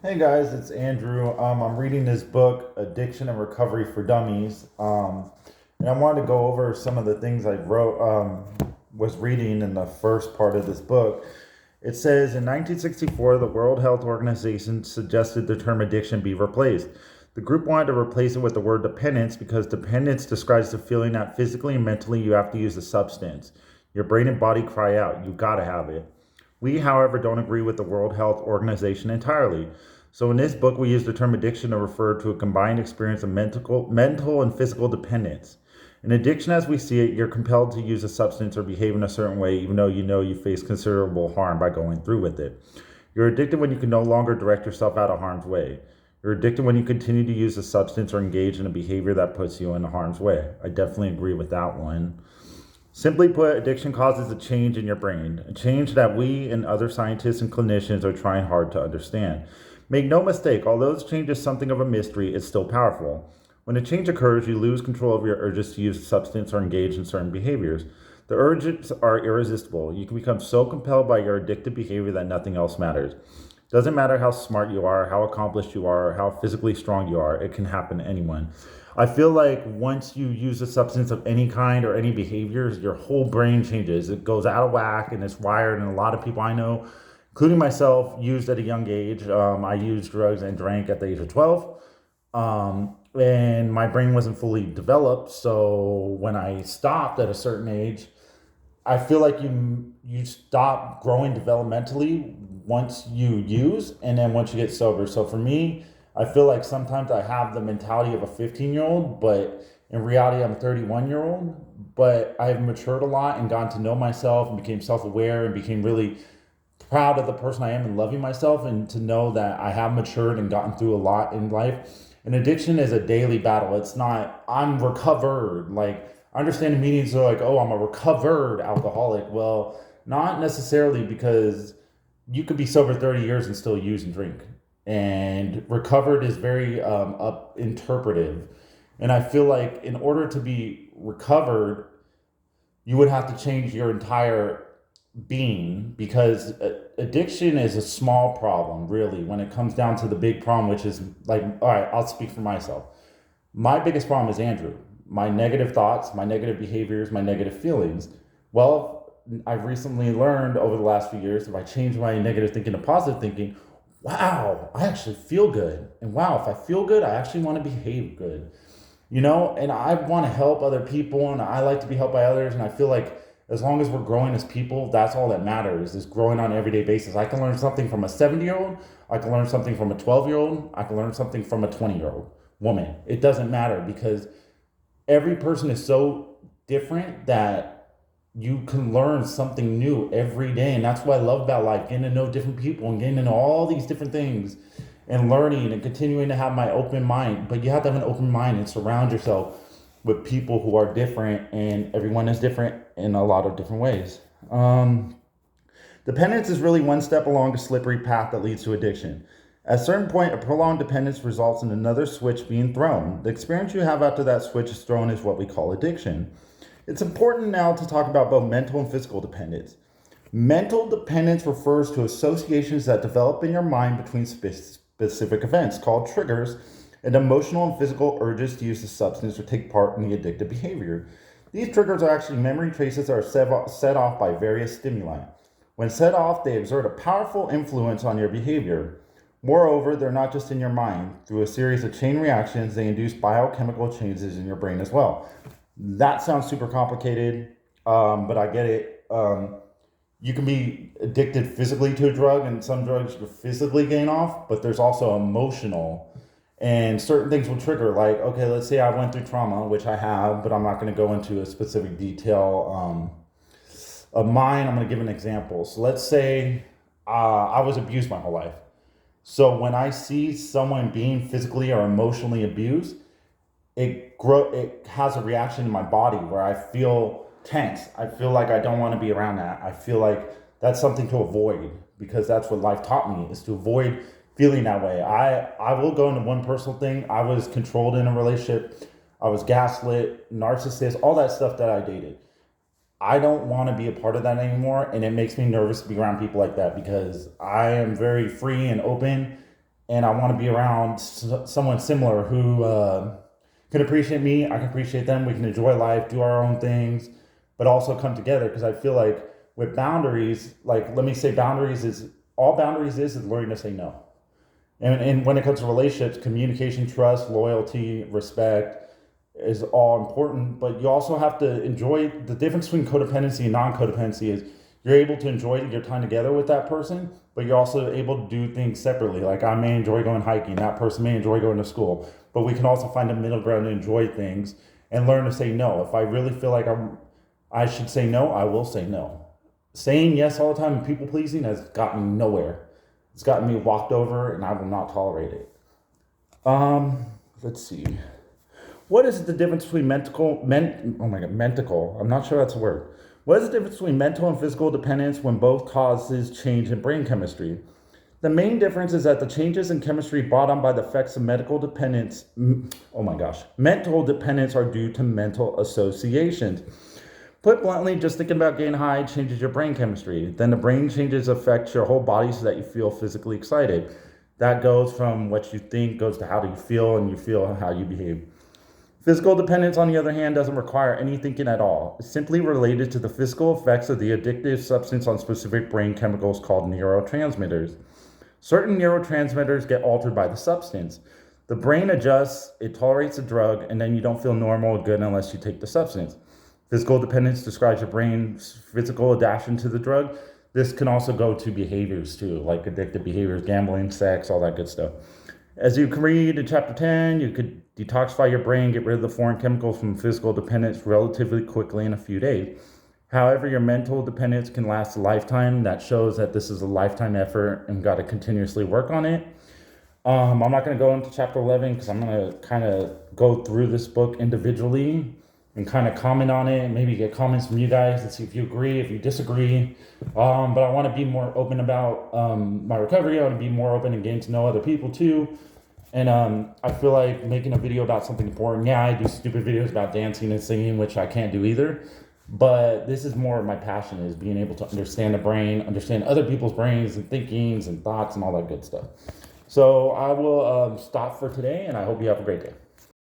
Hey guys, it's Andrew. I'm reading this book, Addiction and Recovery for Dummies, and I wanted to go over some of the things I was reading in the first part of this book. It says in 1964, the World Health Organization suggested the term addiction be replaced. The group wanted to replace it with the word dependence because dependence describes the feeling that physically and mentally you have to use a substance. Your brain and body cry out, you gotta have it. We, however, don't agree with the World Health Organization entirely. So, in this book, we use the term addiction to refer to a combined experience of mental and physical dependence. In addiction, as we see it, you're compelled to use a substance or behave in a certain way, even though you know you face considerable harm by going through with it. You're addicted when you can no longer direct yourself out of harm's way. You're addicted when you continue to use a substance or engage in a behavior that puts you in harm's way. I definitely agree with that one. Simply put, addiction causes a change in your brain, a change that we and other scientists and clinicians are trying hard to understand. Make no mistake, although this change is something of a mystery, it's still powerful. When a change occurs, you lose control of your urges to use a substance or engage in certain behaviors. The urges are irresistible. You can become so compelled by your addictive behavior that nothing else matters. Doesn't matter how smart you are, how accomplished you are, how physically strong you are, it can happen to anyone. I feel like once you use a substance of any kind or any behaviors, your whole brain changes. It goes out of whack and it's wired. And a lot of people I know, including myself, used at a young age. I used drugs and drank at the age of 12. And my brain wasn't fully developed. So when I stopped at a certain age, I feel like you stop growing developmentally once you use and then once you get sober. So for me, I feel like sometimes I have the mentality of a 15-year-old, but in reality I'm a 31-year-old. But I've matured a lot and gotten to know myself and became self-aware and became really proud of the person I am and loving myself, and to know that I have matured and gotten through a lot in life. And addiction is a daily battle. It's not, I'm recovered. Like, I understand the meanings are like, oh, I'm a recovered alcoholic. Well, not necessarily, because you could be sober 30 years and still use and drink. And recovered is very up interpretive. And I feel like in order to be recovered, you would have to change your entire being, because addiction is a small problem really when it comes down to the big problem, which is like, all right, I'll speak for myself. My biggest problem is Andrew, my negative thoughts, my negative behaviors, my negative feelings. Well, I've recently learned over the last few years, if I change my negative thinking to positive thinking, wow, I actually feel good. And wow, if I feel good, I actually want to behave good. And I want to help other people and I like to be helped by others. And I feel like as long as we're growing as people, that's all that matters, is growing on an everyday basis. I can learn something from a 70-year-old. I can learn something from a 12-year-old. I can learn something from a 20-year-old woman. It doesn't matter, because every person is so different that you can learn something new every day. And that's what I love about life, getting to know different people and getting to know all these different things and learning and continuing to have my open mind. But you have to have an open mind and surround yourself with people who are different, and everyone is different in a lot of different ways. Dependence is really one step along a slippery path that leads to addiction. At a certain point, a prolonged dependence results in another switch being thrown. The experience you have after that switch is thrown is what we call addiction. It's important now to talk about both mental and physical dependence. Mental dependence refers to associations that develop in your mind between specific events, called triggers, and emotional and physical urges to use the substance or take part in the addictive behavior. These triggers are actually memory traces that are set off by various stimuli. When set off, they exert a powerful influence on your behavior. Moreover, they're not just in your mind. Through a series of chain reactions, they induce biochemical changes in your brain as well. That sounds super complicated, but I get it. You can be addicted physically to a drug, and some drugs you physically gain off, but there's also emotional. And certain things will trigger, like, okay, let's say I went through trauma, which I have, but I'm not going to go into a specific detail of mine. I'm going to give an example. So let's say I was abused my whole life. So when I see someone being physically or emotionally abused, it has a reaction in my body where I feel tense. I feel like I don't want to be around that. I feel like that's something to avoid, because that's what life taught me, is to avoid feeling that way. I will go into one personal thing. I was controlled in a relationship. I was gaslit, narcissist, all that stuff that I dated. I don't want to be a part of that anymore, and it makes me nervous to be around people like that, because I am very free and open, and I want to be around someone similar who can appreciate me. I can appreciate them. We can enjoy life, do our own things, but also come together. Because I feel like with boundaries, like let me say, boundaries is all boundaries is learning to say no. And when it comes to relationships, communication, trust, loyalty, respect is all important. But you also have to enjoy the difference between codependency and non-codependency is you're able to enjoy your time together with that person, but you're also able to do things separately. Like I may enjoy going hiking, that person may enjoy going to school, but we can also find a middle ground to enjoy things and learn to say no. If I really feel like I should say no, I will say no. Saying yes all the time and people pleasing has gotten me nowhere. It's gotten me walked over, and I will not tolerate it. Let's see. What is the difference between mental? I'm not sure that's a word. What is the difference between mental and physical dependence when both causes change in brain chemistry? The main difference is that the changes in chemistry brought on by the effects of mental dependence are due to mental associations. Put bluntly, just thinking about getting high changes your brain chemistry. Then the brain changes affect your whole body so that you feel physically excited. That goes from what you think goes to how do you feel, and you feel how you behave. Physical dependence, on the other hand, doesn't require any thinking at all. It's simply related to the physical effects of the addictive substance on specific brain chemicals called neurotransmitters. Certain neurotransmitters get altered by the substance. The brain adjusts, it tolerates the drug, and then you don't feel normal or good unless you take the substance. Physical dependence describes your brain's physical adaptation to the drug. This can also go to behaviors too, like addictive behaviors, gambling, sex, all that good stuff. As you can read in chapter 10, you could detoxify your brain, get rid of the foreign chemicals from physical dependence relatively quickly in a few days. However, your mental dependence can last a lifetime. That shows that this is a lifetime effort and got to continuously work on it. I'm not going to go into chapter 11 because I'm going to kind of go through this book individually and kind of comment on it and maybe get comments from you guys and see if you agree, if you disagree. But I want to be more open about my recovery. I want to be more open and getting to know other people too. And I feel like making a video about something important. Yeah, I do stupid videos about dancing and singing, which I can't do either. But this is more of my passion, is being able to understand the brain, understand other people's brains and thinkings and thoughts and all that good stuff. So I will stop for today, and I hope you have a great day.